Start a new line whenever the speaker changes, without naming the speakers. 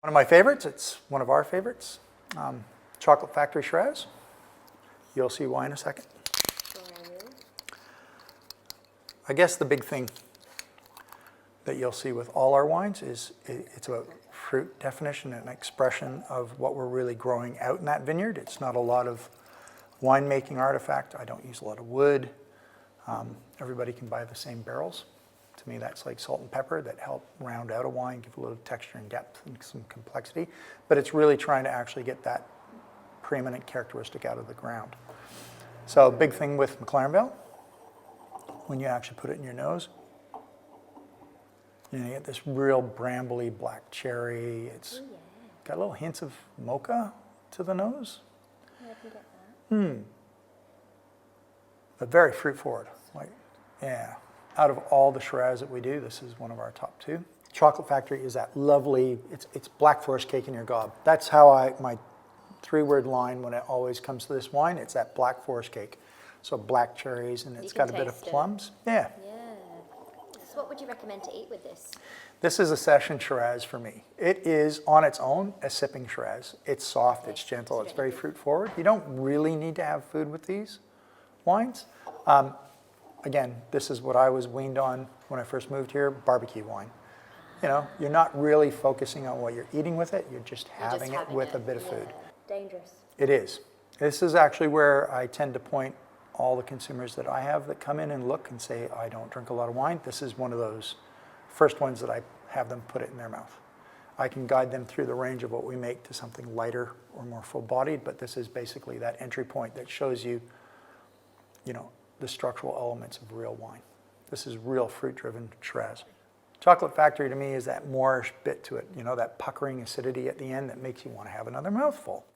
One of my favorites, it's one of our favorites, Chocolate Factory Shiraz. You'll see why in a second. I guess the big thing that you'll see with all our wines is it's about fruit definition and expression of what we're really growing out in that vineyard. It's not a lot of winemaking artifact. I don't use a lot of wood. Everybody can buy the same barrels. To me, that's like salt and pepper that help round out a wine, give a little texture and depth and some complexity. But it's really trying to actually get that preeminent characteristic out of the ground. So big thing with McLaren Vale, when you actually put it in your nose, you get this real brambly black cherry. It's got little hints of mocha to the nose.
Yeah, I can get that.
But very fruit forward. Like, yeah. Out of all the Shiraz that we do, this is one of our top two. Chocolate Factory is that lovely, it's Black Forest cake in your gob. That's how my three-word line when it always comes to this wine, it's that Black Forest cake. So black cherries and it's got a bit of plums. Yeah.
Yeah. So what would you recommend to eat with this?
This is a session Shiraz for me. It is on its own a sipping Shiraz. It's soft, it's gentle, it's very fruit forward. You don't really need to have food with these wines. Again, this is what I was weaned on when I first moved here, barbecue wine. You know, you're not really focusing on what you're eating with it, you're just having it with a bit of food.
Dangerous.
It is. This is actually where I tend to point all the consumers that I have that come in and look and say, I don't drink a lot of wine. This is one of those first ones that I have them put it in their mouth. I can guide them through the range of what we make to something lighter or more full-bodied, but this is basically that entry point that shows you, you know, the structural elements of real wine. This is real fruit-driven Shiraz. Chocolate Factory to me is that Moorish bit to it, you know, that puckering acidity at the end that makes you want to have another mouthful.